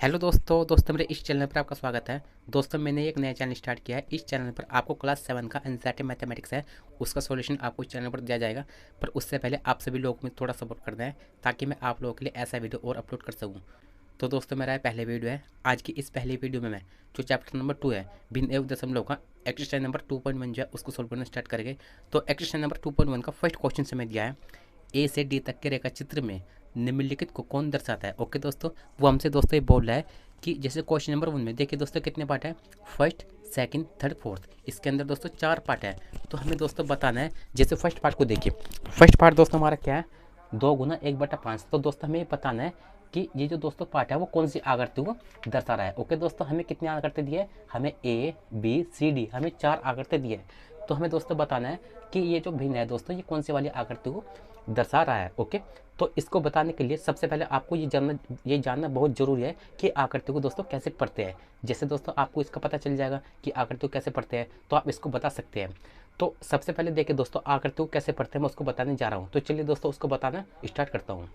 Hello दोस्तों मेरे इस चैनल पर आपका स्वागत है। दोस्तों मैंने एक नया चैनल स्टार्ट किया है। इस चैनल पर आपको क्लास 7 का एनसीईआरटी मैथमेटिक्स है, उसका सॉल्यूशन आपको इस चैनल पर दिया जाएगा। पर उससे पहले आप सभी लोगों को थोड़ा सपोर्ट करना है ताकि मैं आप लोगों के लिए ऐसा वीडियो और अपलोड कर सकूँ। तो दोस्तों मेरा पहले वीडियो है। आज की इस पहले वीडियो में मैं जो चैप्टर नंबर 2 है भिन्न एवं दशमलव का एक्सरसाइज नंबर 2.1 जो है उसको सोल्व करना स्टार्ट करेंगे। तो एक्सरसाइज नंबर 2.1 का फर्स्ट क्वेश्चन से मैं दिया है, ए से डी तक के रेखा चित्र में निम्नलिखित को कौन दर्शाता है। ओके दोस्तों, वो हमसे दोस्तों ये बोल रहा है कि जैसे क्वेश्चन नंबर 1 में देखिए दोस्तों कितने पार्ट है, फर्स्ट सेकंड थर्ड फोर्थ, इसके अंदर दोस्तों 4 पार्ट है। तो हमें दोस्तों बताना है, जैसे फर्स्ट पार्ट को देखिए, फर्स्ट पार्ट दोस्तों हमारा क्या है, 2 गुना 1/5। तो दोस्तों हमें बताना है कि ये जो दोस्तों पार्ट है वो कौन सी आकृति को दर्शा रहा है। ओके दोस्तों, हमें कितनी आकृति दी है, हमें ए बी सी डी हमें 4 आकृति दी है। तो हमें दोस्तों बताना है कि ये जो भिन्न है दोस्तों ये कौन सी वाली आकृति को दर्शा रहा है। ओके, तो इसको बताने के लिए सबसे पहले आपको ये जानना बहुत जरूरी है कि आकृति को दोस्तों कैसे पढ़ते हैं। जैसे दोस्तों आपको इसका पता चल जाएगा कि आकृति को कैसे पढ़ते हैं तो आप इसको बता सकते हैं। तो सबसे पहले देखिए दोस्तों आकृति को कैसे पढ़ते हैं मैं उसको बताने जा रहा हूँ। तो चलिए दोस्तों उसको बताना स्टार्ट करता हूँ।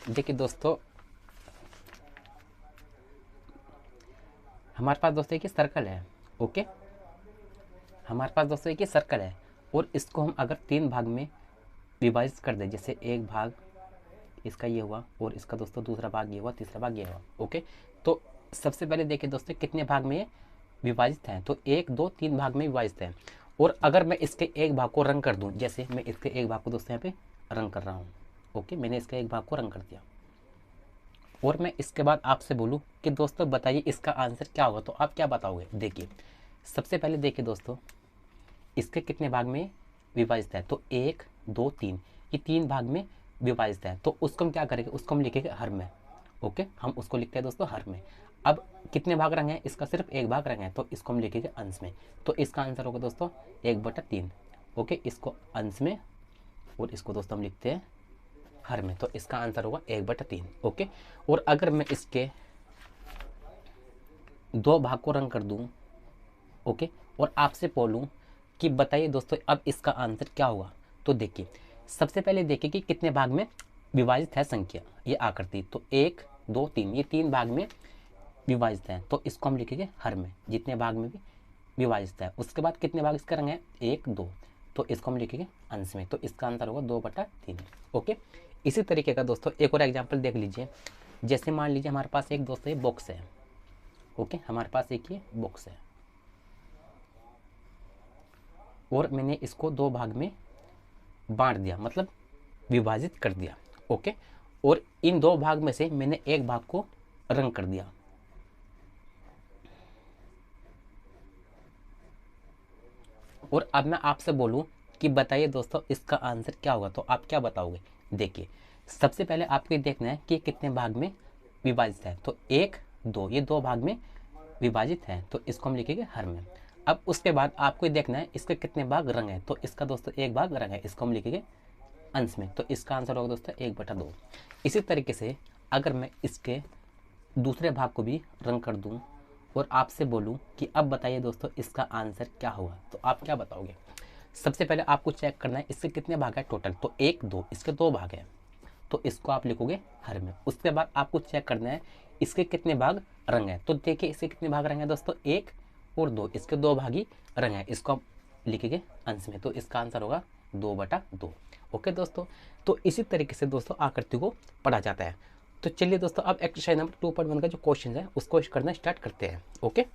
देखिए दोस्तों हमारे पास दोस्तों एक सर्कल है। ओके, हमारे पास दोस्तों एक सर्कल है और इसको हम अगर 3 भाग में विभाजित कर दें, जैसे एक भाग इसका ये हुआ और इसका दोस्तों दूसरा भाग ये हुआ, तीसरा भाग ये हुआ। ओके, तो सबसे पहले देखिए दोस्तों कितने भाग में ये विभाजित हैं, तो 1 2 3 भाग में विभाजित हैं। और अगर मैं इसके एक भाग को रंग कर दूं, जैसे मैं इसके एक भाग को दोस्तों यहाँ पे रंग कर रहा हूँ। ओके, मैंने इसके एक भाग को रंग कर दिया और मैं इसके बाद आपसे बोलूँ कि दोस्तों बताइए इसका आंसर क्या होगा, तो आप क्या बताओगे। देखिए सबसे पहले देखिए दोस्तों इसके कितने भाग में विभाजित है, तो 1 2 3, ये 3 भाग में विभाजित है। तो उसको हम क्या करेंगे, उसको हम लिखेंगे हर में। ओके, हम उसको लिखते हैं दोस्तों हर में। अब कितने भाग रंग है, इसका सिर्फ एक भाग रंग है, तो इसको हम लिखेंगे अंश में। तो इसका आंसर होगा दोस्तों 1/3। ओके, इसको अंश में और इसको दोस्तों हम लिखते हैं हर में, तो इसका आंसर होगा 1/3। ओके, और अगर मैं इसके 2 भाग को रंग कर दूं, ओके, और आपसे बोलूं कि बताइए दोस्तों अब इसका आंसर क्या होगा। तो देखिए सबसे पहले देखिए कि कितने भाग में विभाजित है संख्या, ये आकृति, तो 1 2 3, ये 3 भाग में विभाजित है, तो इसको हम लिखेंगे हर में, जितने भाग में भी विभाजित है। उसके बाद कितने भाग इसका रंग है, 1 2, तो इसको हम लिखेंगे अंश में, तो इसका आंसर होगा 2/3। ओके, इसी तरीके का दोस्तों एक और एग्जाम्पल देख लीजिए। जैसे मान लीजिए हमारे पास एक दोस्तों ये बॉक्स है। ओके, हमारे पास एक ये बॉक्स है और मैंने इसको 2 भाग में बांट दिया, मतलब विभाजित कर दिया। ओके, और इन 2 भाग में से मैंने एक भाग को रंग कर दिया। और अब मैं आपसे बोलूं कि बताइए दोस्तों इसका आंसर क्या होगा, तो आप क्या बताओगे। देखिए सबसे पहले आपको देखना है कि कितने भाग में विभाजित है, तो 1 2, ये 2 भाग में विभाजित है, तो इसको हम लिखेंगे हर में। अब उसके बाद आपको देखना है इसके कितने भाग रंग है, तो इसका दोस्तों एक भाग रंग है, इसको हम लिखेंगे अंश में, तो इसका आंसर होगा दोस्तों 1/2। इसी तरीके से अगर मैं इसके दूसरे भाग को भी रंग कर दूं और आपसे बोलूं कि अब बताइए दोस्तों इसका आंसर क्या होगा, तो आप क्या बताओगे। सबसे पहले आपको चेक करना है इसके कितने भाग है टोटल, तो 1 2, इसके 2 भाग है, तो इसको आप लिखोगे हर में। उसके बाद आपको चेक करना है इसके कितने भाग रंग है, तो देखिए इसके कितने भाग रंग है दोस्तों, 1 और 2, इसके 2 भाग ही रंग है, इसको आप लिखेंगे अंश में, तो इसका आंसर होगा 2/2। ओके दोस्तों, तो इसी तरीके से दोस्तों आकृति को पढ़ा जाता है। तो चलिए दोस्तों अब एक्सरसाइज नंबर 2.1 का जो क्वेश्चन है उसको करना स्टार्ट करते हैं। ओके,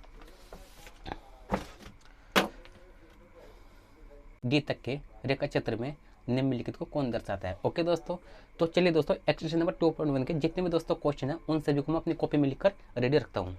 डी तक के रेखा चित्र में निम्नलिखित को कौन दर्शाता है। ओके दोस्तों, तो चलिए दोस्तों एक्सरसाइज नंबर 2.1 के जितने भी दोस्तों क्वेश्चन है उन सभी को मैं अपनी कॉपी में लिखकर रेडी रखता हूँ।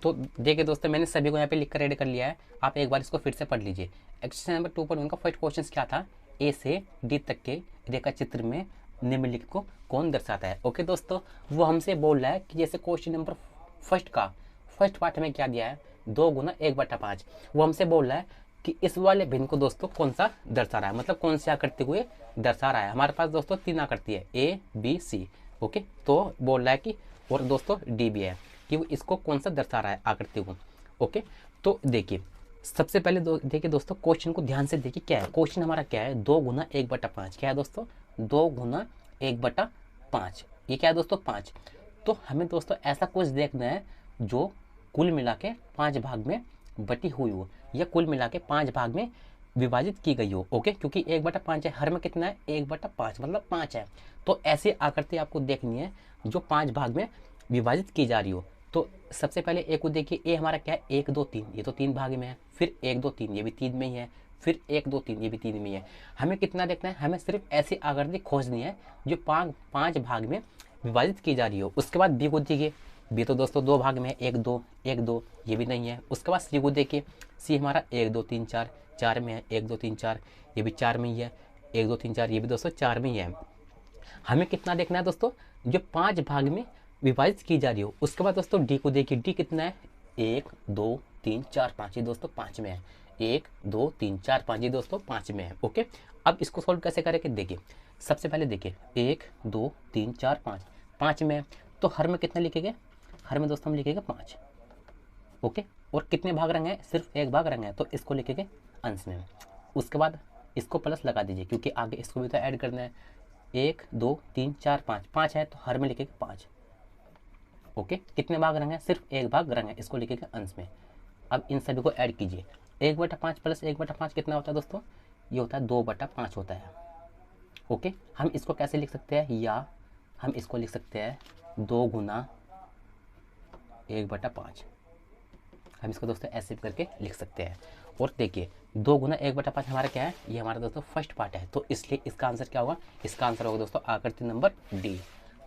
तो देखिए दोस्तों मैंने सभी को यहाँ पे लिखकर रेडी कर लिया है, आप एक बार इसको फिर से पढ़ लीजिए। एक्सरसाइज नंबर 2.1 का फर्स्ट क्वेश्चन क्या था, ए से डी तक के रेखा चित्र में निम्नलिखित को कौन दर्शाता है। ओके दोस्तों, वो हमसे बोल रहा है कि जैसे क्वेश्चन नंबर फर्स्ट का फर्स्ट पार्ट में क्या दिया है, 2 गुना 1/5, वो हमसे बोल रहा है कि इस वाले भिन्न को दोस्तों कौन सा दर्शा रहा है, मतलब कौन सी आकृति को ये दर्शा रहा है। हमारे पास दोस्तों 3 आकृति है, ए बी सी। ओके, तो बोल रहा है कि और दोस्तों डी भी है कि वो इसको कौन सा दर्शा रहा है आकृति को। ओके, तो देखिए सबसे पहले देखिए दोस्तों, क्वेश्चन को ध्यान से देखिए क्या है। क्वेश्चन हमारा क्या है, 2 गुना 1/5 क्या है दोस्तों, 2 गुना 1/5। ये क्या है दोस्तों, 5। तो हमें दोस्तों ऐसा कुछ देखना है जो कुल मिला के 5 भाग में बटी हुई हो, या कुल मिला के 5 भाग में विभाजित की गई हो। ओके, क्योंकि 1/5 है, हर में कितना है, 1/5 मतलब 5 है। तो ऐसी आकृति आपको देखनी है जो 5 भाग में विभाजित की जा रही हो। तो सबसे पहले ए को देखिए, ए हमारा क्या है, 1 2 3, ये तो 3 भाग में है। फिर 1 2 3, ये भी 3 में ही है। फिर 1 2 3, ये भी 3 में ही है। हमें कितना देखना है, हमें सिर्फ ऐसी आकृति खोजनी है जो 5 भाग में विभाजित की जा रही हो। उसके बाद बी को देखिए, बी तो दोस्तों 2 भाग में है, 1 2 1 2, ये भी नहीं है। उसके बाद सी को देखिए, सी हमारा 1 2 3 4, 4 में है, 1 2 3 4, ये भी 4 में ही है। 1 2 3 4, ये भी दोस्तों 4 में ही है। हमें कितना देखना है दोस्तों, जो 5 भाग में विभाजित की जा रही हो। उसके बाद दोस्तों डी को देखिए, डी कितना है, 1 2 3 4 5, ये दोस्तों 5 में है। 1 2 3 4 5, ये दोस्तों 5 में है। ओके, अब इसको सोल्व कैसे करेंगे, देखिए सबसे पहले देखिए 1 2 3 4 5, 5 में है। तो हर में कितना लिखेंगे, हर में दोस्तों हम लिखेंगे 5। ओके, और कितने भाग रंग है, सिर्फ एक भाग रंग है, तो इसको लिखेंगे अंश में। उसके बाद इसको प्लस लगा दीजिए, क्योंकि आगे इसको भी तो ऐड करना है। 1 2 3 4 5, 5 है तो हर में लिखेंगे 5। ओके, कितने भाग रंग है, सिर्फ एक भाग रंग है, इसको लिखेंगे अंश में। अब इन सभी को ऐड कीजिए। 1/5 प्लस 1/5 कितना होता है दोस्तों, ये होता है 2/5 होता है। ओके, हम इसको कैसे लिख सकते हैं, या हम इसको लिख सकते हैं 2 गुना 1/5। हम इसको दोस्तों ऐसे भी करके लिख सकते हैं। और देखिए 2 गुना 1/5 हमारा क्या है, ये हमारा दोस्तों फर्स्ट पार्ट है, तो इसलिए इसका आंसर क्या होगा, इसका आंसर होगा दोस्तों आकृति नंबर डी।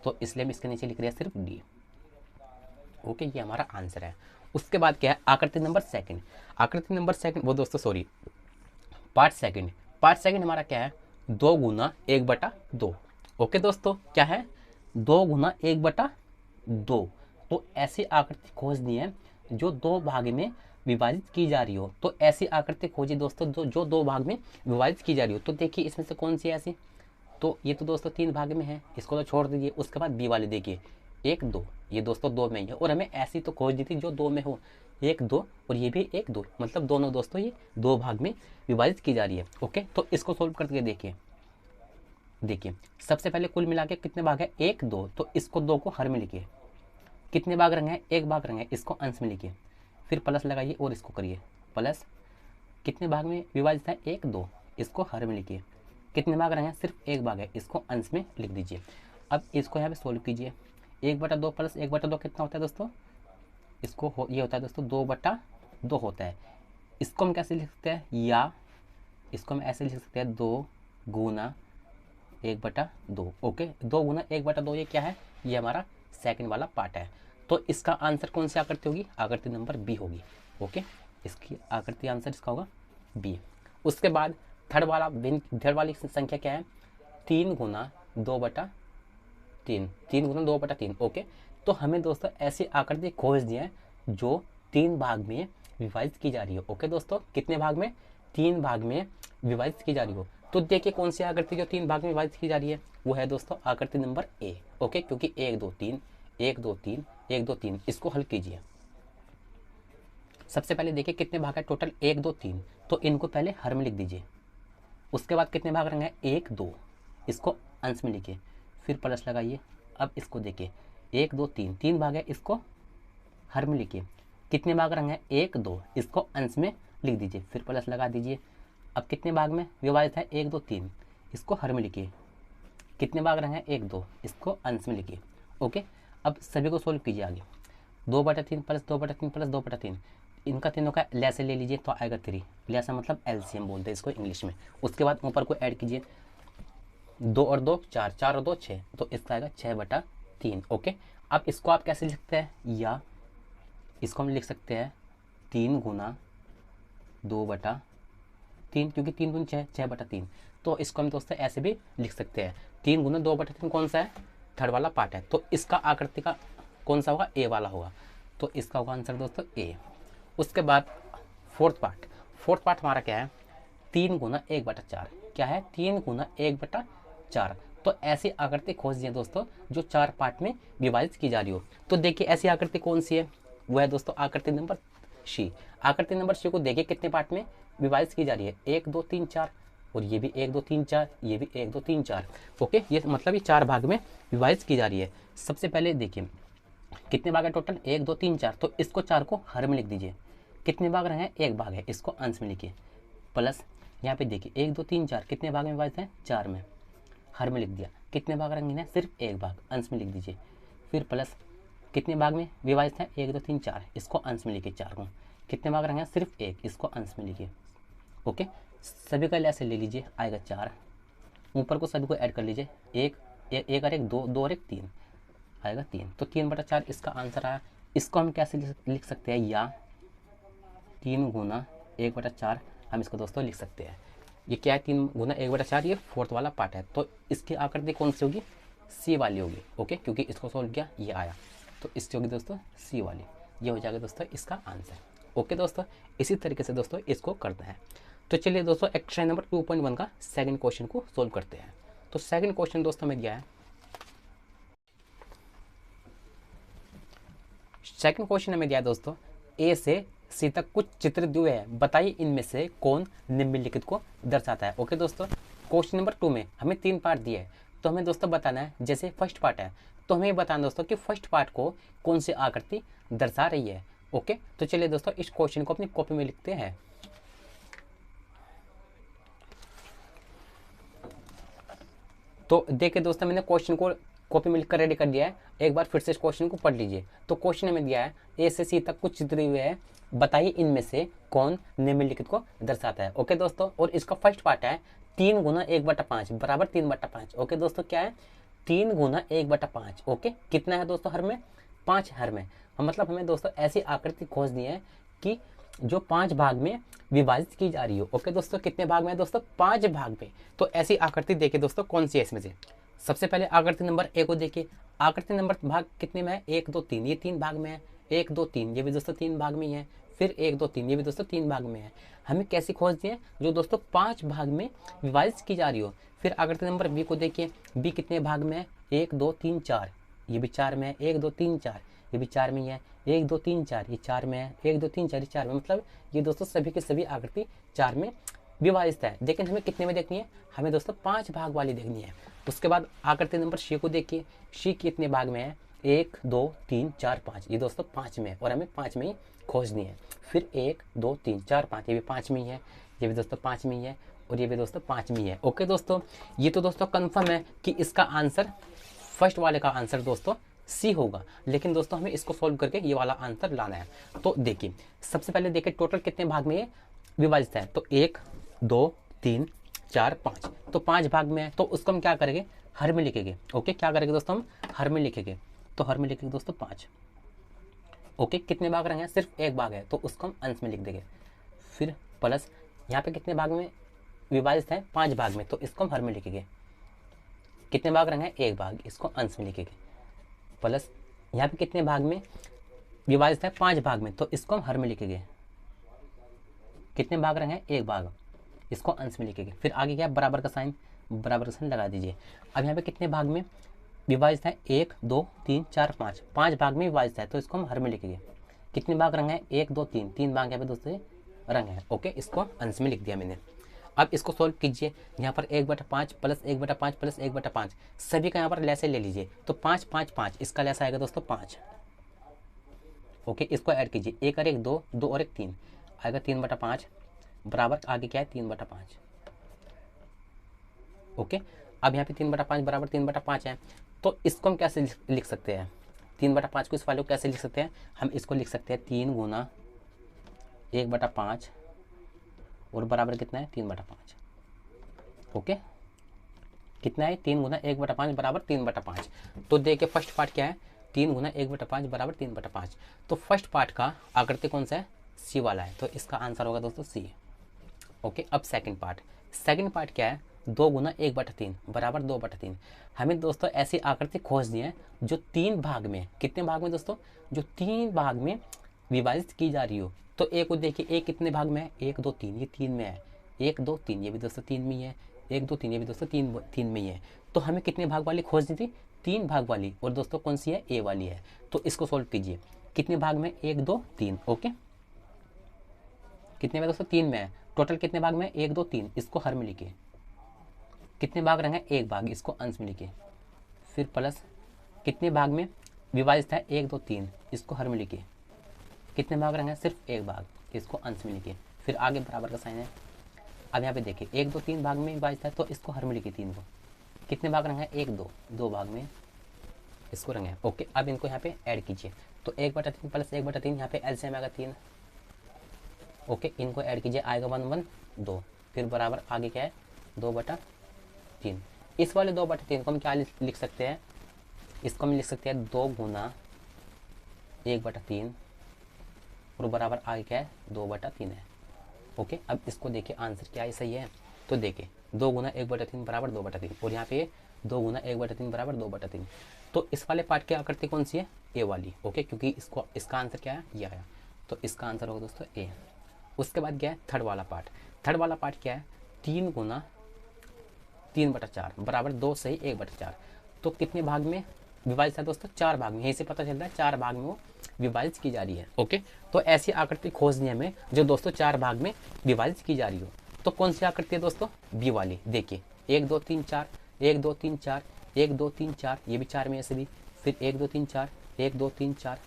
तो इसलिए हम इसके नीचे लिख रहे हैं सिर्फ डी। ओके, ये हमारा आंसर है। उसके बाद क्या है, आकृति नंबर सेकंड। आकृति नंबर सेकंड, वो दोस्तों sorry, part second. Part second हमारा क्या है, 2 गुना 1/2। ओके दोस्तों, क्या है, 2 गुना 1/2। तो ऐसी आकृति खोजनी है जो 2 भाग में विभाजित की जा रही हो। तो ऐसी आकृति खोजिए दोस्तों जो 2 भाग में विभाजित की जा रही हो। तो देखिए इसमें से कौन सी है ऐसी, तो ये तो दोस्तों 3 भाग में है, इसको तो छोड़ दीजिए। उसके बाद बी वाले देखिए, 1 2, ये दोस्तों 2 में ही है, और हमें ऐसी तो खोज दी थी जो 2 में हो। 1 2 और ये भी 1 2, मतलब दोनों दोस्तों ये 2 भाग में विभाजित की जा रही है। ओके, तो इसको सोल्व करके देखिए। देखिए सबसे पहले कुल मिला के कितने भाग है, 1 2, तो इसको 2 को हर में लिखिए। कितने भाग रंग है, एक भाग रंग है, इसको अंश में लिखिए। फिर प्लस लगाइए और इसको करिए प्लस। कितने भाग में विभाजित है, 1 2, इसको हर में लिखिए। कितने भाग रंग है, सिर्फ एक भाग है, इसको अंश में लिख दीजिए। अब इसको यहाँ पे सोल्व कीजिए। 1/2 प्लस 1/2 कितना होता है दोस्तों, इसको ये होता है दोस्तों 2/2 होता है। इसको हम कैसे लिख सकते हैं, या इसको हम ऐसे लिख सकते हैं 2 गुना 1/2। ओके, 2 गुना 1/2, ये क्या है, ये हमारा सेकंड वाला पार्ट है। तो इसका आंसर कौन सी आकृति होगी, आकृति नंबर बी होगी। ओके, इसकी आकृति आंसर इसका होगा बी। उसके बाद थर्ड वाली संख्या क्या है, 3 गुना 2/3। 3 गुना 2/3। ओके, तो हमें दोस्तों ऐसी आकृति खोजनी है जो 3 भाग में विभाजित की जा रही हो। ओके दोस्तों, कितने भाग में, 3 भाग में विभाजित की जा रही हो। तो देखिए कौन सी आकृति जो 3 भाग में विभाजित की जा रही है, वो है दोस्तों आकृति नंबर ए। ओके, क्योंकि 1 2 3 1 2 3 1 2 3, इसको हल कीजिए। सबसे पहले देखिए कितने भाग है टोटल, 1 2 3, तो इनको पहले हर में लिख दीजिए। उसके बाद कितने भाग रंग है, 1 2, इसको अंश में लिखिए, फिर प्लस लगाइए। अब इसको देखिए 1 2 3, 3 भाग है, इसको हर में लिखिए। कितने भाग रंग है, 1 2, इसको अंश में लिख दीजिए, फिर प्लस लगा दीजिए। अब कितने भाग में विभाजित है, 1 2 3, इसको हर में लिखिए। कितने भाग रंग है, 1 2, इसको अंश में लिखिए। ओके, अब सभी को सोल्व कीजिए आगे। 2/3 प्लस 2/3 प्लस 2/3, इनका तीनों का लैसे ले लीजिए तो आएगा 3। लैसा मतलब एलसीएम बोलते हैं इसको इंग्लिश में। उसके बाद ऊपर को ऐड कीजिए, 2 और 2 4, 4 और 2 6, तो इसका आएगा 6/3। ओके, अब इसको आप कैसे लिख सकते हैं, या इसको हम लिख सकते हैं 3 गुना 2/3, क्योंकि 3 गुना 6, 6/3। तो इसको हम दोस्तों ऐसे भी लिख सकते हैं। 3 गुना 2/3 कौन सा है, थर्ड वाला पार्ट है, तो इसका आकृति का कौन सा होगा, ए वाला होगा। तो इसका होगा आंसर दोस्तों ए। उसके बाद फोर्थ पार्ट हमारा क्या है, 3 गुना 1/4। क्या है, 3 गुना 1/4। तो ऐसी आकृति खोजिए दोस्तों जो 4 पार्ट में विभाजित की जा रही हो। तो देखिए ऐसी आकृति कौन सी है, वो है दोस्तों आकृति नंबर सी। आकृति नंबर सी को देखिए कितने पार्ट में विभाजित की जा रही है, 1 2 3 4, और ये भी 1 2 3 4, ये भी 1 2 3 4। ओके, ये मतलब ये 4 भाग में विभाजित की जा रही है। सबसे पहले देखिए कितने भाग है टोटल, 1 2 3 4, तो इसको 4 को हर में लिख दीजिए। कितने भाग रहे हैं, 1 भाग है, इसको अंश में लिखिए। प्लस यहाँ पे देखिए 1 2 3 4 कितने भाग में विभाजित है, 4 में, हर में लिख दिया। कितने भाग रंगीन है, सिर्फ 1 भाग, अंश में लिख दीजिए। फिर प्लस कितने भाग में विभाजित है, 1 2 3 4, इसको अंश में लिखिए 4 को। कितने भाग रंगे हैं, सिर्फ 1, इसको अंश में लिखिए। ओके, सभी का ऐसे ले लीजिए, आएगा 4, ऊपर को सभी को ऐड कर लीजिए, 1 1 और 1 2, 2 और 1 3, आएगा 3, तो 3/4 इसका आंसर आया। इसको हम कैसे लिख सकते हैं, या 3 गुना 1/4 हम इसको दोस्तों लिख सकते हैं। ये क्या है, 3 गुना 1/4, ये फोर्थ वाला पार्ट है, तो इसकी आकृति कौन सी होगी, सी वाली होगी। ओके, क्योंकि इसको सोल्व किया, ये आया, तो इसकी होगी दोस्तों सी वाली। ये हो जाएगा दोस्तों इसका आंसर। ओके दोस्तों, इसी तरीके से दोस्तों इसको करते हैं। तो चलिए दोस्तों एक्सरसाइज नंबर 2.1 का सेकंड क्वेश्चन को सोल्व करते हैं। तो सेकंड क्वेश्चन दोस्तों में क्या है, सेकंड क्वेश्चन में दिया है दोस्तों, ए से सी तक कुछ चित्र दिए हैं, बताइए इनमें से कौन निम्नलिखित को दर्शाता है। ओके दोस्तों, क्वेश्चन नंबर 2 में हमें 3 पार्ट दिए हैं, तो हमें दोस्तों बताना है, जैसे फर्स्ट पार्ट है तो हमें बताना दोस्तों कि फर्स्ट पार्ट को कौन सी आकृति दर्शा रही है। ओके, तो चलिए दोस्तों इस क्वेश्चन को अपनी कॉपी में लिखते हैं। तो देखिए दोस्तों मैंने क्वेश्चन को कॉपी में लिखकर रेडी कर दिया है, एक बार फिर से इस क्वेश्चन को पढ़ लीजिए। तो क्वेश्चन में दिया है, ए से सी तक कुछ चित्र हुए हैं, बताइए इनमें से कौन निम्नलिखित को दर्शाता है। ओके दोस्तों, और इसका फर्स्ट पार्ट है 3 गुना 1/5 बराबर 3/5। ओके दोस्तों, क्या है, 3 गुना 1/5। ओके, कितना है दोस्तों हर में, 5 हर में। मतलब हमें दोस्तों ऐसी आकृति खोजनी है कि जो 5 भाग में विभाजित की जा रही हो। ओके दोस्तों, कितने भाग में है दोस्तों, 5 भाग में। तो ऐसी आकृति देखिए दोस्तों कौन सी है इसमें से। सबसे पहले आकृति नंबर ए को देखिए, आकृति नंबर भाग कितने में है, 1 2 3, ये 3 भाग में है, 1 2 3, ये भी दोस्तों 3 भाग में ही है, फिर 1 2 3, ये भी दोस्तों 3 भाग में है। हमें कैसी खोजनी है, जो दोस्तों 5 भाग में विभाजित की जा रही हो। फिर आकृति नंबर बी को देखिए, बी कितने भाग में है, 1 2 3 4, ये भी 4 में है, 1 2 3 4, ये भी 4 में ही है, 1 2 3 4, ये 4 में है, 1 2 3 4, ये 4 में। मतलब ये दोस्तों सभी के सभी आकृति 4 में विभाजित है। लेकिन हमें कितने में देखनी है, हमें दोस्तों 5 भाग वाली देखनी है। उसके बाद आकृति नंबर सी को देखिए, सी कितने भाग में है, 1 2 3 4 5, ये दोस्तों 5 में है और हमें 5 में ही खोजनी है। फिर 1 2 3 4 5, ये भी 5 में ही है, ये भी दोस्तों 5 में ही है, और ये भी दोस्तों 5 में ही है। ओके दोस्तों, ये तो दोस्तों कंफर्म है कि इसका आंसर, फर्स्ट वाले का आंसर दोस्तों सी होगा। लेकिन दोस्तों हमें इसको सोल्व करके ये वाला आंसर लाना है। तो देखिए सबसे पहले देखिए टोटल कितने भाग में ये विभाजित है, तो 1 2 3 4 5, तो 5 भाग में है, तो उसको हम क्या करेंगे, हर में लिखेंगे। ओके, क्या करेंगे दोस्तों, हम हर में लिखेंगे, तो हर में लिखेंगे दोस्तों 5। ओके, कितने भाग रहेंगे, सिर्फ 1 भाग है, तो उसको हम अंश में लिख देंगे। फिर प्लस यहाँ पे कितने भाग में विभाजित है, 5 भाग में, तो इसको हम हर में लिखेंगे। कितने भाग रहेंगे, 1 भाग, इसको अंश में लिखेंगे। प्लस यहाँ पे कितने भाग में विभाजित है, 5 भाग में, तो इसको हम हर में लिखेंगे। कितने भाग रहेंगे, 1 भाग, इसको अंश में लिखेंगे। फिर आगे क्या, बराबर का साइन, बराबर का साइन लगा दीजिए। अब यहाँ पे कितने भाग में विभाजित है, 1 2 3 4 5, 5 भाग में विभाजित है, तो इसको हम हर में लिखेंगे। कितने भाग रंग है, 1 2 3, 3 भाग यहाँ पे दोस्तों रंग है। ओके, इसको अंश में लिख दिया मैंने। अब इसको सोल्व कीजिए, यहाँ पर 1/5 प्लस 1/5 प्लस 1/5, सभी का यहाँ पर लैसे ले लीजिए, तो 5 5 5, इसका लैसा आएगा दोस्तों 5। ओके, इसको ऐड कीजिए, 1 और 1 2, 2 और 1 3, आएगा 3/5, बराबर आगे क्या है 3/5। ओके, अब यहाँ पे 3/5 बराबर 3/5 है, तो इसको हम कैसे लिख सकते हैं, 3/5 को इस वाले को कैसे लिख सकते हैं, हम इसको लिख सकते हैं 3 गुना 1/5 और बराबर कितना है 3/5। ओके, कितना है 3 गुना 1/5 बराबर 3/5। तो देखिए फर्स्ट पार्ट क्या है, 3 गुना 1/5 बराबर 3/5। तो फर्स्ट पार्ट का आकृति कौन सा है, सी वाला है, तो इसका आंसर होगा दोस्तों सी। ओके, अब सेकंड पार्ट क्या है, 2 गुना 1/3 बराबर 2/3। हमें दोस्तों ऐसी आकृति खोजनी है जो 3 भाग में, कितने भाग में दोस्तों, जो 3 भाग में विभाजित की जा रही हो। तो ए को देखिए, ए कितने भाग में है, 1 2 3, ये 3 में है, 1 2 3, ये भी दोस्तों 3 में ही है, 1 2 3, ये भी दोस्तों 3 में ही है। तो हमें कितने भाग वाली खोजनी थी, 3 भाग वाली, और दोस्तों कौन सी है, ए वाली है। तो इसको सोल्व कीजिए, कितने भाग में, 1 2 3। ओके, कितने में दोस्तों, 3 में है। टोटल कितने भाग में, 1 2 3, इसको हर में लिखे। कितने भाग रहेंगे, 1 भाग, इसको अंश में लिखे। फिर प्लस कितने भाग में विभाजित है, 1 2 3, इसको हर में लिखे। कितने भाग रहेंगे, सिर्फ 1 भाग, इसको अंश में लिखे। फिर आगे बराबर का साइन है। अब यहाँ पे देखिए 1 2 3 भाग में विभाजित है तो इसको हर में लिखे 3 को। कितने भाग रहेंगे, 1 2, 2 भाग में इसको रहेंगे। ओके, अब इनको यहाँ पे ऐड कीजिए। तो 1/3 प्लस 1/3, यहाँ पे एलसीएम आएगा 3। ओके, इनको ऐड कीजिए, आएगा 1 1 2। फिर बराबर आगे क्या है, 2/3। इस वाले 2/3 को हम क्या लिख सकते हैं, इसको हम लिख सकते हैं 2 गुना 1/3 और बराबर आगे क्या है, 2/3 है। ओके, अब इसको देखिए आंसर क्या है, सही है। तो देखिए 2 गुना 1/3 बराबर 2/3 और यहाँ पे 2 गुना 1/3 बराबर 2/3। तो इस वाले पार्ट की आकृति कौन सी है, ए वाली। ओके, क्योंकि इसका आंसर क्या है, ये आया। तो इसका आंसर होगा दोस्तों ए। उसके बाद क्या है, थर्ड वाला पार्ट। थर्ड वाला पार्ट क्या है, 3 गुना 3/4 बराबर 2 सही 1/4। तो कितने भाग में विभाजित है दोस्तों, 4 भाग में। यहीं से पता चलता है 4 भाग में वो विभाजित की जा रही है। ओके, तो ऐसी आकृति खोजनी है हमें जो दोस्तों 4 भाग में विभाजित की जा रही हो। तो कौन सी आकृति है दोस्तों, बी वाली। देखिए 1 2 3 4, 1 2 3 4, 1 2 3 4, ये भी 4 में ऐसे भी। फिर 1 2 3 4, 1 2 3 4,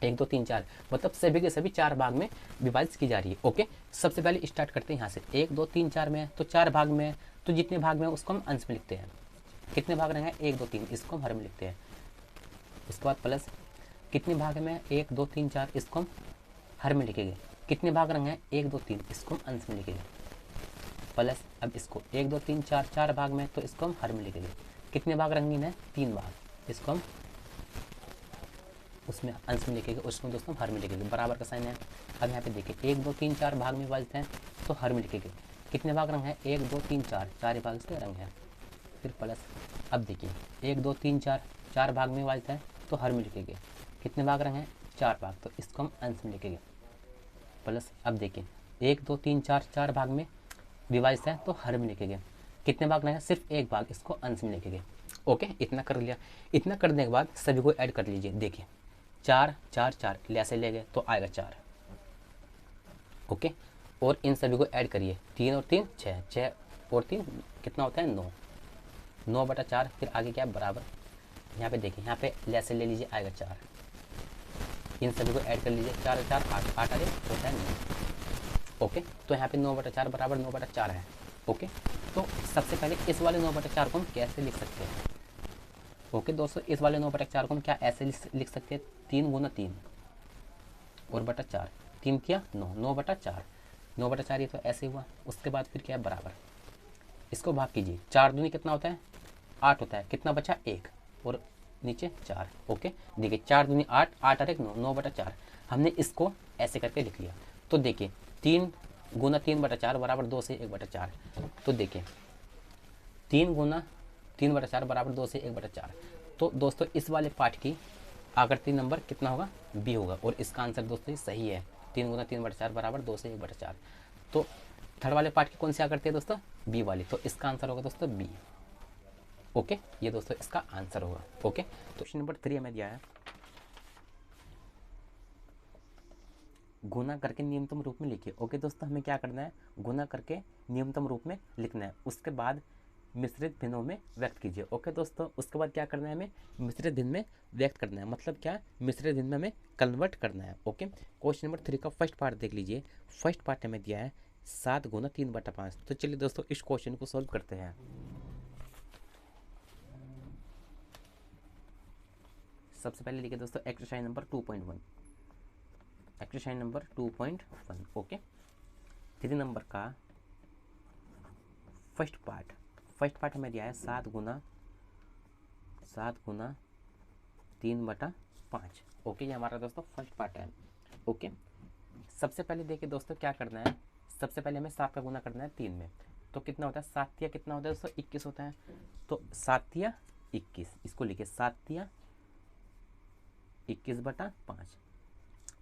1 2 3 4, मतलब सभी के सभी 4 भाग में विभाजित की जा रही है। ओके, सबसे पहले स्टार्ट करते हैं यहाँ से। 1 2 3 4 में है तो 4 भाग में है, तो जितने भाग में है उसको हम अंश में लिखते हैं। कितने भाग रहेंगे, 1 2 3, इसको हम हर में लिखते हैं। उसके बाद प्लस कितने भाग में, 1 2 3 4, इसको हम हर में लिखेंगे। कितने भाग रहेंगे, 1 2 3, इसको हम अंश में लिखेंगे। प्लस अब इसको 1 2 3 4, 4 भाग में तो इसको हम हर में लिखेंगे। कितने भाग रहेंगे, 3 भाग, इसको हम उसमें अंश में लिखेंगे, उसको दोस्तों हर में लिखेंगे। बराबर का साइन है। अब यहाँ पे देखिए 1 2 3 4 भाग में विभाजित हैं तो हर में लिखेंगे। कितने भाग रंग है, 1 2 3 4, 4 भाग से रंग है। फिर प्लस अब देखिए 1 2 3 4, 4 भाग में विभाजित है तो हर में लिखेंगे। कितने भाग रंग है, 4 भाग, तो इसको हम अंश में लिखेंगे। प्लस अब देखिए 1 2 3 4, 4 भाग में विभाजित है तो हर में लिखेंगे। कितने भाग रहेंगे, सिर्फ 1 भाग, इसको अंश में लिखेंगे। ओके, इतना कर लिया। इतना करने के बाद सभी को ऐड कर लीजिए। देखिए 4 4 4 ऐसे ले गए तो आएगा 4। ओके, और इन सभी को ऐड करिए। 3 और 3 6, 6 और 3 कितना होता है, 9, 9/4। फिर आगे क्या है, बराबर। यहाँ पे देखिए, यहाँ पे ऐसे ले लीजिए, आएगा 4। इन सभी को ऐड कर लीजिए, 4 4 8, 8 आगे होता है 9। ओके, तो यहाँ पे 9/4 बराबर 9/4 है। ओके, तो सबसे पहले इस वाले 9/4 को हम कैसे लिख सकते हैं। ओके दोस्तों, इस वाले 9/4 को हम क्या ऐसे लिख सकते हैं, 3 गुना 3 और बटा 4, 3 किया 9, 9/4, 9/4 ये तो ऐसे हुआ। उसके बाद फिर क्या है, बराबर। इसको भाग कीजिए, 4 दूनी कितना होता है, 8 होता है। कितना बचा, 1 और नीचे 4। ओके, देखिए 4 दूनी 8, 8 और 1 9, 9/4। हमने इसको ऐसे करके लिख लिया। तो देखिए 3 गुना 3/4 बराबर 2 से 1/4। तो देखिए 3 गुना 3/4 बराबर 2 से 1/4। तो दोस्तों इस वाले पार्ट की आकृति नंबर कितना होगा, बी होगा। और इसका आंसर दोस्तों सही है, 3 गुना 3/4 बराबर 2 से 1/4। तो थर्ड वाले पार्ट की कौन सी आकृति है दोस्तों, बी वाली। तो इसका आंसर होगा दोस्तों बी। ओके, ये दोस्तों इसका आंसर होगा। ओके, तो क्वेश्चन नंबर 3 हमें दिया है, गुना करके नियमतम रूप में लिखिए। ओके दोस्तों, हमें क्या करना है, गुना करके नियमतम रूप में लिखना है। उसके बाद मिश्रित भिन्नों में व्यक्त कीजिए। ओके दोस्तों, उसके बाद क्या करना है, हमें मिश्रित भिन्न में व्यक्त करना है। मतलब क्या, मिश्रित भिन्न में हमें कन्वर्ट करना है। ओके, क्वेश्चन नंबर 3 का फर्स्ट पार्ट देख लीजिए। फर्स्ट पार्ट हमें दिया है 7 गुना 3/5। तो चलिए दोस्तों इस क्वेश्चन को सॉल्व करते हैं। सबसे पहले लिखिए दोस्तों exercise number 2.1, exercise number 2.1। Okay, 3 number का फर्स्ट पार्ट हमें दिया है 7 गुना 3/5। ओके, ये हमारा दोस्तों फर्स्ट पार्ट है। ओके, सबसे पहले देखिए दोस्तों क्या करना है, सबसे पहले हमें 7 का गुना करना है 3 में। तो कितना होता है, 7 तिया कितना होता है दोस्तों, 21 होता है। तो 7 तिया 21, इसको लिखिए 7 तिया 21/5।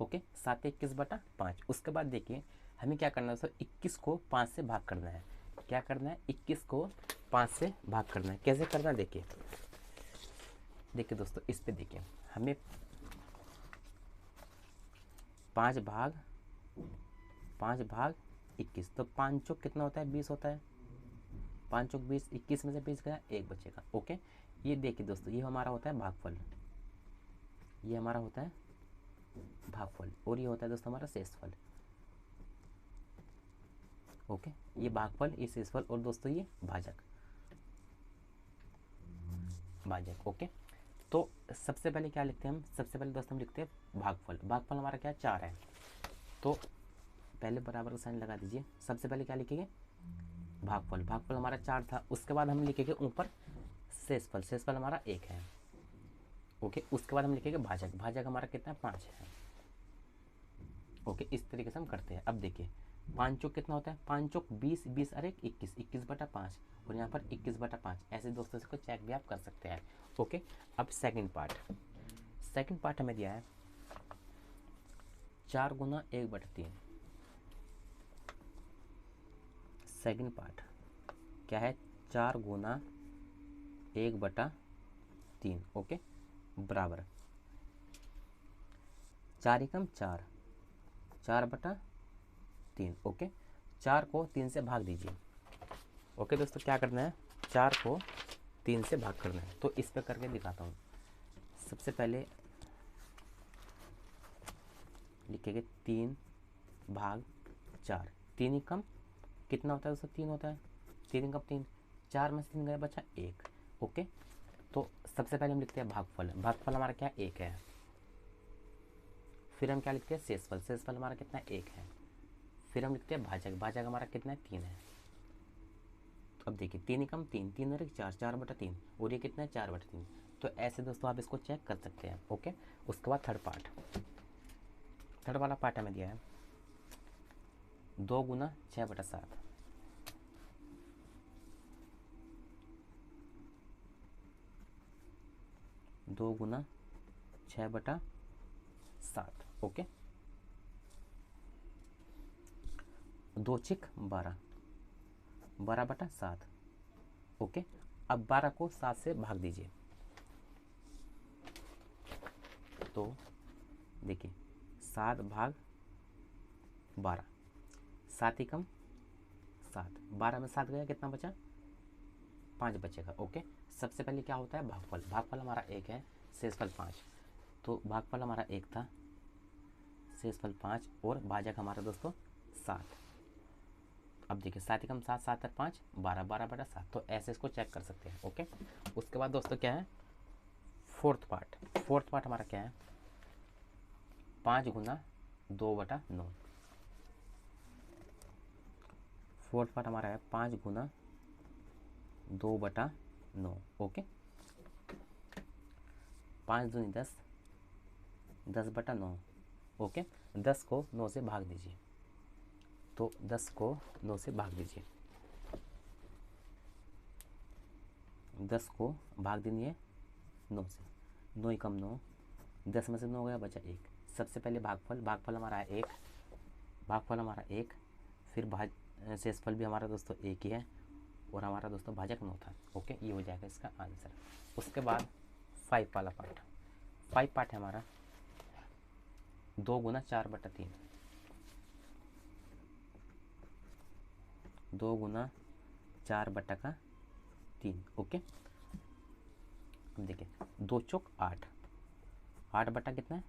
ओके, 7 तिया 21/5। उसके बाद देखिए हमें क्या करना है दोस्तों, 21 को 5 से भाग करना है। क्या करना है, 21 को 5 से भाग करना है। कैसे करना है, देखिए दोस्तों इस पे देखिए, हमें 5 भाग 5 भाग 21, तो 5 चौक कितना होता है 20 होता है, 5 चौक 20, 21 में से 20 गया, 1 बचेगा। ओके, ये देखिए दोस्तों, ये हमारा होता है भागफल, ये हमारा होता है भागफल, और ये होता है दोस्तों हमारा शेषफल। ओके, ये भागफल, ये शेषफल, और दोस्तों ये भाजक, भाजक। ओके, तो सबसे पहले क्या लिखते हैं हम, सबसे पहले दोस्तों हम लिखते हैं भागफल। भागफल हमारा क्या है 4 है, तो पहले बराबर का साइन लगा दीजिए। सबसे पहले क्या लिखेंगे भागफल, भागफल हमारा 4 था। उसके बाद हम लिखेंगे ऊपर शेषफल, शेषफल हमारा 1 है। ओके, उसके बाद हम लिखेंगे भाजक, भाजक हमारा कितना है 5 है। ओके, इस तरीके से हम करते हैं। अब देखिए 5 चौक कितना होता है, 5 चौक 20, 20 अरे 21, 21/5, और यहाँ पर 21/5। ऐसे दोस्तों से को चेक भी आप कर सकते हैं। ओके, अब सेकंड पार्ट, सेकंड पार्ट हमें दिया है 4 गुना 1/3। सेकंड पार्ट क्या है, 4 गुना 1/3। ओके, बराबर 4 एकम 4, 4/3। ओके, 4 को 3 से भाग दीजिए। ओके दोस्तों, क्या करना है, 4 को 3 से भाग करना है, तो इस पे करके दिखाता हूँ। सबसे पहले लिखेंगे 3 भाग 4, 3 एकम कितना होता है दोस्तों 3 होता है, 3 एकम 3, 4 में से 3 गया बचा 1। ओके, तो सबसे पहले हम लिखते हैं भागफल, भागफल हमारा क्या 1 है। फिर हम क्या लिखते हैं शेषफल, शेषफल हमारा कितना 1 है। फिर हम लिखते हैं भाजक, भाजक हमारा कितना है 3 है। तो अब देखिए 3 एकम 3, 3 और 4, 4/3, और ये कितना है 4/3। तो ऐसे दोस्तों आप इसको चेक कर सकते हैं। ओके, उसके बाद थर्ड पार्ट, थर्ड वाला पार्ट हमें दिया है 2 गुना 6/7। 2 गुना 6/7। ओके, 2 चिक 12, 12/7। ओके, अब 12 को 7 से भाग दीजिए, तो देखिए 7 भाग 12, 7 एकम 7, 12 में 7 गया कितना बचा 5 बचेगा। ओके, सबसे पहले क्या होता है भागफल, भागफल हमारा 1 है, शेषफल 5, तो भागफल हमारा 1 था, शेषफल 5, और भाजक हमारा दोस्तों 7। अब देखिए 7 एकम 7, 7 और 5 12, 12/7। तो ऐसे इसको चेक कर सकते हैं। ओके, उसके बाद दोस्तों क्या है फोर्थ पार्ट, फोर्थ पार्ट हमारा क्या है 5 गुना 2/9। फोर्थ पार्ट हमारा है 5 गुना 2/9। ओके, 5 दूनी 10, 10/9। ओके, 10 को 9 से भाग दीजिए, तो 10 को 9 से भाग दीजिए, 10 को भाग देनी है 9 से, 9 एकम 9, 10 में से 9 गया बचा 1। सबसे पहले भागफल, भागफल हमारा है 1, भागफल हमारा 1, फिर शेषफल भी हमारा दोस्तों 1 ही है, और हमारा दोस्तों भाजक 9 था। ओके, ये हो जाएगा इसका आंसर। उसके बाद 5 वाला पार्ट, 5 पार्ट है हमारा 2 गुना 4/3, 2 गुना 4/3। ओके, अब देखिए 2 चौक 8, 8 बटा कितना है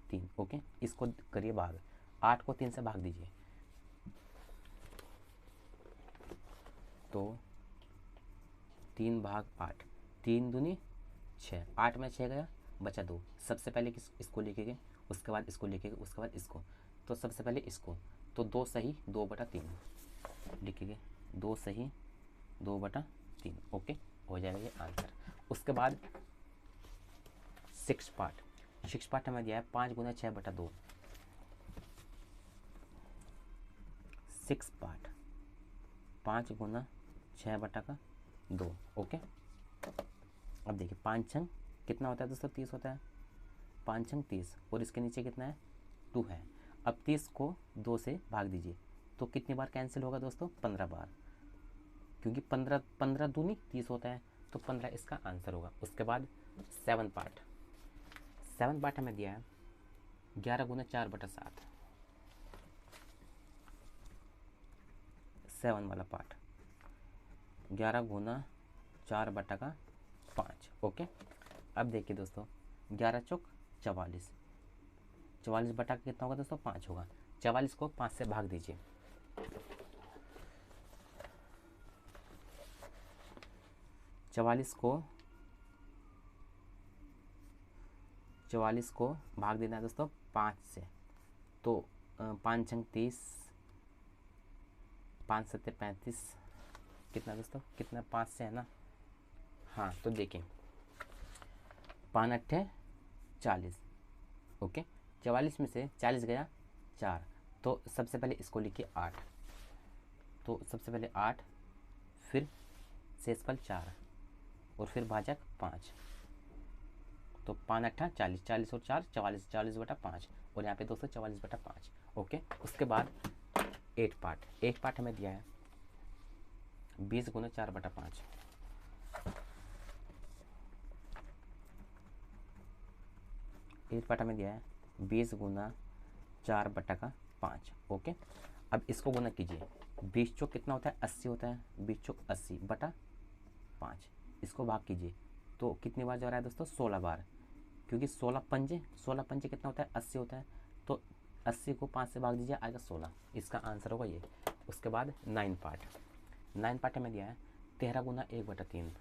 3। ओके, इसको करिए भाग, 8 को 3 से भाग दीजिए, तो 3 भाग 8, 3 दूनी 6, 8 में 6 गया बचा 2। सबसे पहले इसको लिखेंगे, उसके बाद इसको लिखेंगे, उसके बाद इसको, तो सबसे पहले इसको, तो 2 सही 2/3 लिखेंगे, 2 सही 2/3। ओके, हो जाएगा ये आंसर। उसके बाद सिक्स पार्ट, सिक्स पार्ट हमें दिया है 5 गुना 6/2, 6 पार्ट 5 गुना 6/2। ओके, अब देखिए 5 छंग कितना होता है दोस्तों 30 होता है, 5 छंग 30, और इसके नीचे कितना है 2 है। अब 30 को 2 से भाग दीजिए, तो कितनी बार कैंसिल होगा दोस्तों 15 बार, क्योंकि 15 दूनी 30 होता है, तो 15 इसका आंसर होगा। उसके बाद 7 पार्ट, 7 पार्ट हमें दिया है 11 गुना 4/7, 7 वाला पार्ट, 11 गुना 4/5। ओके, अब देखिए दोस्तों, 11 चौक 44, 44 बटा कितना होगा दोस्तों, 5 होगा। 44 को 5 से भाग दीजिए, चवालीस को भाग देना है दोस्तों 5 से, तो 5 छंग 30, 5 सत्ते 35, कितना दोस्तों, कितना 5 से है ना। हाँ, तो देखिए 5 अट्ठे 40। ओके, 44 में से 40 गया 4, तो सबसे पहले इसको लिखिए 8, तो सबसे पहले 8, फिर शेषफल 4 और फिर भाजक 5, तो 5 अट्ठा 40, 40 और 4 44, 40/5, और यहाँ पे दोस्तों 44/5। ओके, उसके बाद 8 पार्ट हमें दिया है 20 गुना 4/5, 8 पार्ट हमें दिया है 20 गुना 4/5। ओके, अब इसको गुना कीजिए, 20 चौक कितना होता है, 80 होता है, 20 चौक 80/5, इसको भाग कीजिए, तो कितनी बार जा रहा है दोस्तों, 16 बार, क्योंकि 16 पंजे कितना होता है, 80 होता है, तो 80 को 5 से भाग दीजिए, आएगा 16, इसका आंसर होगा ये। उसके बाद 9 पार्ट हमें दिया है 13 गुना 1/3,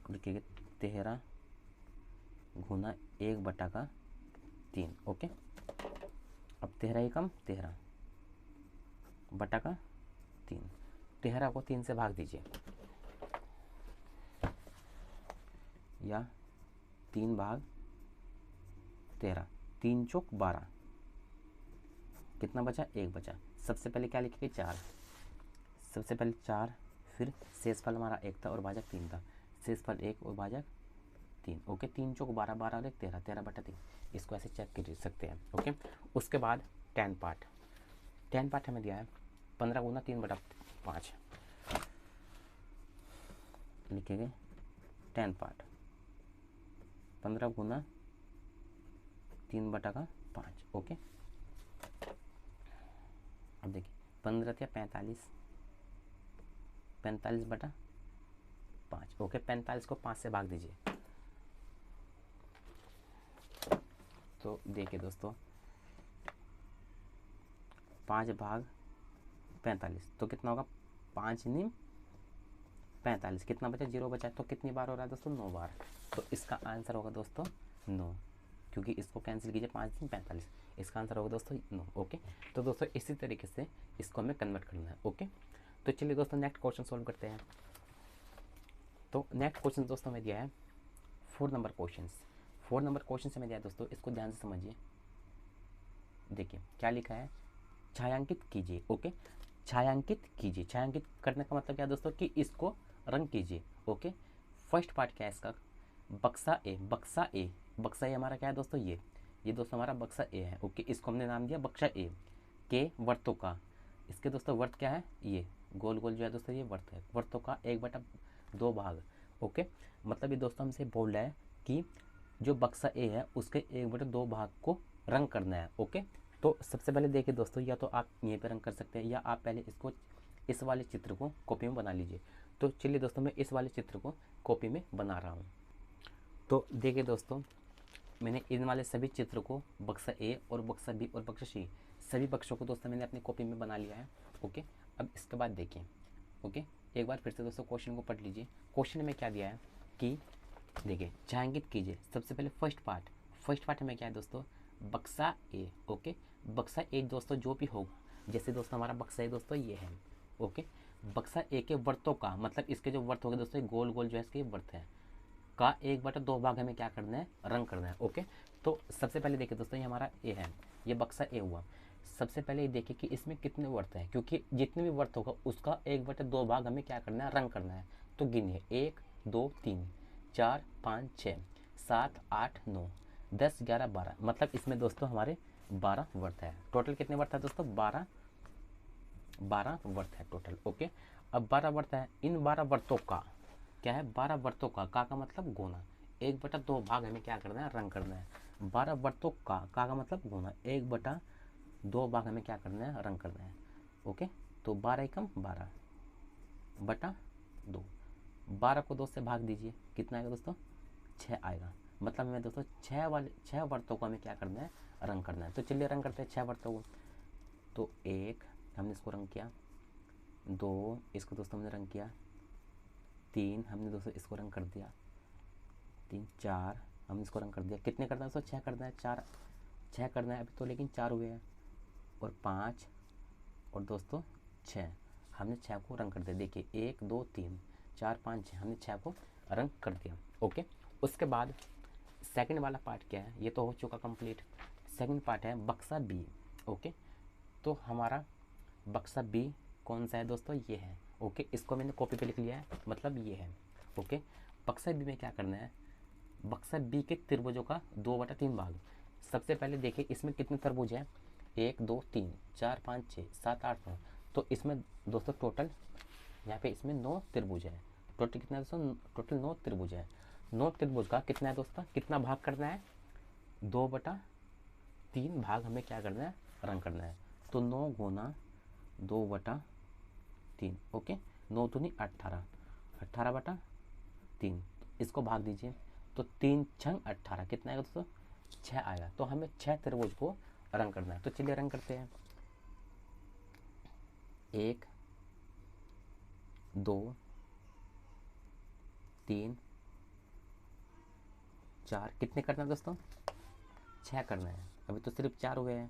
लिखिए 13 गुना 1/3। ओके, अब 13 एकम 13/3, 13 को 3 से भाग दीजिए, या 3 भाग 13, 3 चौक 12, कितना बचा, 1 बचा। सबसे पहले क्या लिखेंगे, 4, सबसे पहले 4, फिर शेषफल हमारा 1 था और भाजक 3 था, शेषफल 1 और भाजक 3। ओके, 3 चौक 12, 12 और 1 13, 13/3, इसको ऐसे चेक कर सकते हैं। ओके, उसके बाद 10 पार्ट हमें दिया है 15 गुना 3/5, लिखेंगे 10 पार्ट 15 गुना 3/5। ओके, अब देखिए 15 या 45, 45/5। ओके, 45 को 5 से भाग दीजिए, तो देखिए दोस्तों 5 भाग 45, तो कितना होगा, 5 नीम 45, कितना बचा, 0 बचा, तो कितनी बार हो रहा है दोस्तों, 9 बार, तो इसका आंसर होगा दोस्तों 9, क्योंकि इसको कैंसिल कीजिए, 5 नीम 45, इसका आंसर होगा दोस्तों 9। ओके, तो दोस्तों इसी तरीके से इसको हमें कन्वर्ट करना है। ओके, तो चलिए दोस्तों नेक्स्ट क्वेश्चन सॉल्व करते हैं। तो नेक्स्ट क्वेश्चन दोस्तों में दिया है 4 नंबर क्वेश्चन से में दिया है दोस्तों, इसको ध्यान से समझिए। देखिए क्या लिखा है, छायांकित कीजिए। ओके, छायांकित करने का मतलब क्या है दोस्तों, कि इसको रंग कीजिए। ओके, फर्स्ट पार्ट क्या है इसका, बक्सा ए हमारा क्या है दोस्तों, ये दोस्तों हमारा बक्सा ए है। ओके, इसको हमने नाम दिया बक्सा ए के वर्तों का। इसके दोस्तों वर्त क्या है, ये गोल गोल जो है दोस्तों ये वर्त है, वर्तों का 1/2 भाग। ओके, मतलब ये दोस्तों हमसे बोल रहा है कि जो बक्सा ए है उसके 1/2 भाग को रंग करना है। ओके, तो सबसे पहले देखिए दोस्तों, या तो आप यहीं पे रंग कर सकते हैं, या आप पहले इसको इस वाले चित्र को कॉपी में बना लीजिए। तो चलिए दोस्तों मैं इस वाले चित्र को कॉपी में बना रहा हूँ। तो देखिए दोस्तों, मैंने इन वाले सभी चित्र को, बक्सा ए और बक्सा बी और बक्सा सी, सभी बक्सों को दोस्तों मैंने अपनी कॉपी में बना लिया है। ओके, अब इसके बाद देखिए, ओके एक बार फिर से दोस्तों क्वेश्चन को पढ़ लीजिए। क्वेश्चन में क्या दिया है कि देखिए छायांकित कीजिए, सबसे पहले फर्स्ट पार्ट में क्या है दोस्तों, बक्सा ए। ओके, बक्सा ए दोस्तों जो भी होगा, जैसे दोस्तों हमारा बक्सा ए दोस्तों ये है। ओके, बक्सा ए के वर्तों का मतलब इसके जो वर्त हो गए दोस्तों, गोल गोल जो है इसके वर्त है का 1/2 भाग हमें क्या करना है, रंग करना है। ओके, तो सबसे पहले देखिए दोस्तों ये हमारा ए है, ये बक्सा ए हुआ। सबसे पहले ये देखिए कि इसमें कितने वर्त हैं, क्योंकि जितने भी वर्त होगा उसका 1/2 भाग हमें क्या करना है, रंग करना है। तो गिनिए 1 2 3 4 5 6 7 8 9 10 11 12, मतलब इसमें दोस्तों हमारे 12 वर्त है। टोटल कितने वर्त है दोस्तों, 12 वर्त है टोटल। ओके, अब 12 वर्त है, इन 12 वर्तों का क्या है, 12 वर्तों का मतलब गुना, 1/2 भाग हमें क्या करना है, रंग करना है। 12 वर्तों का मतलब गुना 1/2 दो भाग हमें क्या करना है, रंग करना है। ओके, तो 12 एकम 12 बटा 2, 12 को 2 से भाग दीजिए, कितना आएगा दोस्तों, 6 आएगा। मतलब हमें दोस्तों 6 वर्तों को हमें क्या करना है, रंग करना है। तो चलिए रंग करते हैं 6 वर्तों को। तो 1 हमने इसको रंग किया, 2 इसको दोस्तों हमने रंग किया, 3 हमने दोस्तों इसको रंग कर दिया, 3 4 हमने इसको रंग कर दिया। कितने करना है दोस्तों, 6 करना है, 6 करना है अभी तो, लेकिन 4 हुए हैं, और 5 और दोस्तों 6 हमने 6 को रंग कर दिया। देखिए 1 2 3 4 5 6 हमने 6 को रंग कर दिया। ओके, उसके बाद सेकंड वाला पार्ट क्या है, ये तो हो चुका कंप्लीट। सेकंड पार्ट है बक्सा बी। ओके, तो हमारा बक्सा बी कौन सा है दोस्तों, ये है। ओके, इसको मैंने कॉपी पे लिख लिया है, मतलब ये है। ओके, बक्सा बी में क्या करना है, बक्सा बी के त्रिभुजों का 2/3 भाग। सबसे पहले देखिए इसमें कितने त्रिभुज हैं, 1 2 3 4 5 6 7 8 9। तो इसमें दोस्तों टोटल यहाँ पे इसमें 9 त्रिभुज है। टोटल कितना है दोस्तों, टोटल 9 त्रिभुज है। 9 त्रिभुज का कितना है दोस्तों, कितना भाग करना है, 2/3 भाग हमें क्या करना है, रंग करना है। तो 9 गुना 2/3। ओके, 9 दूनी 18, 18/3 इसको भाग दीजिए। तो 3 छंग 18 कितना आएगा दोस्तों, 6 आएगा। तो हमें 6 त्रिभुज को रंग करना है। तो चलिए रंग करते हैं। 1 2 3 4 कितने करना है दोस्तों, 6 करना है। अभी तो सिर्फ 4 हुए हैं,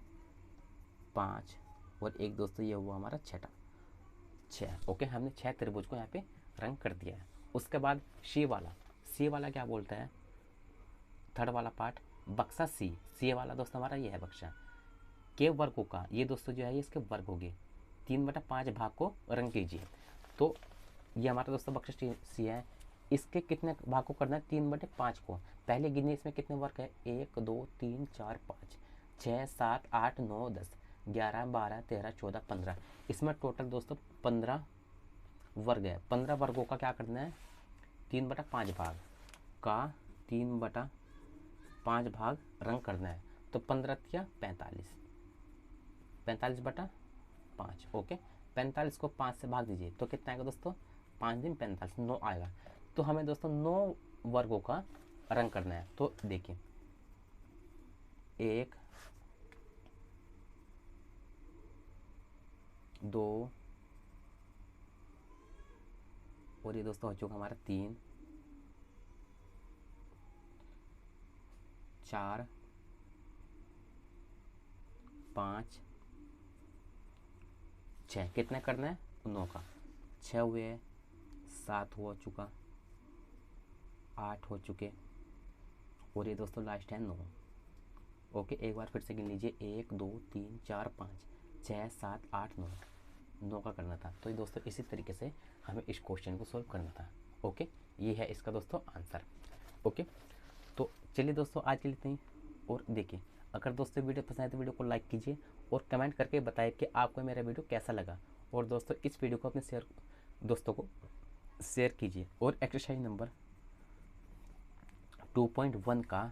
5 और एक दोस्तों ये हुआ हमारा छठा, 6। ओके, हमने 6 त्रिभुज को यहाँ पे रंग कर दिया है। उसके बाद सी वाला क्या बोलता है, थर्ड वाला पार्ट बक्सा सी वाला दोस्तों हमारा ये है बक्सा के वर्गों का, ये दोस्तों जो है ये इसके वर्ग हो गए। 3/5 भाग को रंग कीजिए। तो ये हमारा दोस्तों बक्सा सी है, इसके कितने भाग को करना है, 3/5 को। पहले गिनिए इसमें कितने वर्ग है, 1 2 3 4 5 6 7 8 9 10 11 12 13 14 15। इसमें टोटल दोस्तों 15 वर्ग है। 15 वर्गों का क्या करना है, 3/5 भाग का 3/5 भाग रंग करना है। तो 15 या 45, 45/5। ओके, 45 को 5 से भाग दीजिए तो कितना आएगा दोस्तों, 5 दिन 45, 9 आएगा। तो हमें दोस्तों 9 वर्गों का रंग करना है। तो देखिए 1 2 और ये दोस्तों हो चुका हमारा 3 4 5 6 कितना करना है, 9 का 6 हुए, 7 हो चुका, 8 हो चुके, और ये दोस्तों लास्ट है 9। ओके, एक बार फिर से गिन लीजिए, 1 2 3 4 5 6 7 8 9, 9 का करना था। तो ये दोस्तों इसी तरीके से हमें इस क्वेश्चन को सोल्व करना था। ओके, ये है इसका दोस्तों आंसर। ओके, तो चलिए दोस्तों आज के लिए इतना ही। और देखिए अगर दोस्तों वीडियो पसंद आए तो वीडियो को लाइक कीजिए और कमेंट करके बताइए कि आपको मेरा वीडियो कैसा लगा। और दोस्तों इस वीडियो को अपने दोस्तों को शेयर कीजिए। और एक्सरसाइज नंबर 2.1 का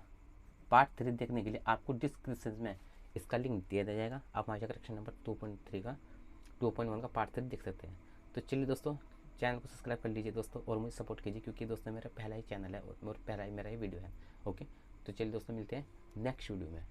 पार्ट 3 देखने के लिए आपको डिस्क्रिप्शन में इसका लिंक दिया जाएगा। आप वहाँ जाकर एक्सरसाइज नंबर 2.1 का पार्ट 3 देख सकते हैं। तो चलिए दोस्तों चैनल को सब्सक्राइब कर लीजिए दोस्तों, और मुझे सपोर्ट कीजिए, क्योंकि दोस्तों मेरा पहला ही चैनल है और पहला ही मेरा ही वीडियो है। ओके, तो चलिए दोस्तों मिलते हैं नेक्स्ट वीडियो में।